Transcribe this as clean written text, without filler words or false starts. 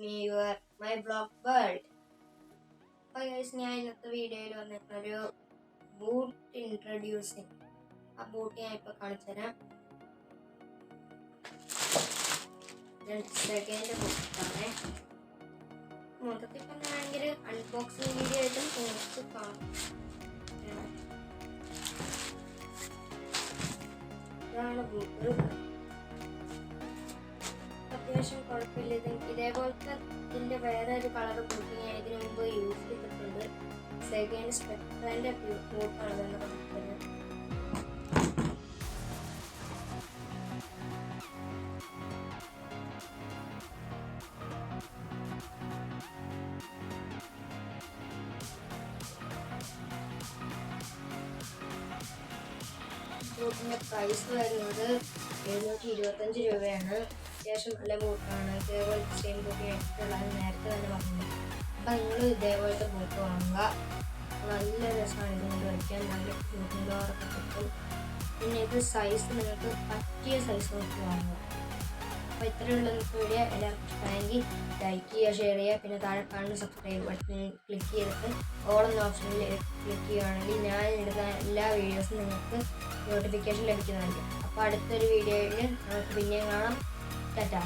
me your my blog world. അപ്പോൾ guys ഞാൻ ഇന്നത്തെ വീഡിയോയിൽ വന്നിട്ടൊരു ബൂട്ട് ഇൻട്രൊഡ്യൂസിങ്. ആ ബൂട്ട് ഞാൻ ഇപ്പോൾ കാണിച്ചു തരാം. സെക്കൻഡ് ബൂട്ടാണ്. മൊത്തത്തിൽ പറഞ്ഞാണെങ്കിൽ അൺബോക്സിങ് വീഡിയോ ആയിട്ടും നിങ്ങൾക്ക് കാണാം. ഇതാണ് ബൂട്ട്. അത്യാവശ്യം കുഴപ്പമില്ല. ഇതേപോലത്തെ ഇതിൻ്റെ വേറെ ഒരു കളർ ബൂട്ട് ഞാൻ ഇതിനു മുമ്പ് യൂസ് ചെയ്തിട്ടുണ്ട്. സെക്കൻഡ് സ്പെക്ട്രൻ്റെ ബൂട്ടാണ് ഇതെന്ന് പറഞ്ഞിട്ടുള്ളത്. ബൂട്ടിൻ്റെ പ്രൈസ് വരുന്നത് 725 രൂപയാണ്. അത്യാവശ്യം നല്ല ബൂട്ടാണ്. ഇതേപോലത്തെ സെയിം ബൂട്ട് എടുത്തുള്ളത് നേരത്തെ തന്നെ പറഞ്ഞു. അപ്പം നിങ്ങൾ ഇതേപോലത്തെ ബൂട്ട് വാങ്ങുക. നല്ല രസമാണ് ഇതുകൊണ്ട് വയ്ക്കാൻ. നല്ല ബൂട്ടിൻ്റെയൊക്കെ കിട്ടും. പിന്നെ ഇത് സൈസ് നിങ്ങൾക്ക് പറ്റിയ സൈസ് നോക്കി വാങ്ങുക. അപ്പോൾ ഇത്രയുള്ള വീഡിയോ എല്ലാവർക്കും ഇഷ്ടമായെങ്കിൽ ലൈക്ക് ചെയ്യുക, ഷെയർ ചെയ്യുക. പിന്നെ താഴെ കാണുന്ന സബ്സ്ക്രൈബ് ബട്ടൺ ക്ലിക്ക് ചെയ്തിട്ട് ഓൾ എന്ന ഓപ്ഷനിൽ ക്ലിക്ക് ചെയ്യുകയാണെങ്കിൽ ഞാൻ ഇടുന്ന എല്ലാ വീഡിയോസും നിങ്ങൾക്ക് നോട്ടിഫിക്കേഷൻ ലഭിക്കുന്നതായിരിക്കും. അപ്പോൾ അടുത്തൊരു വീഡിയോയിൽ നമുക്ക് പിന്നെയും കാണാം. ടാറ്റാ.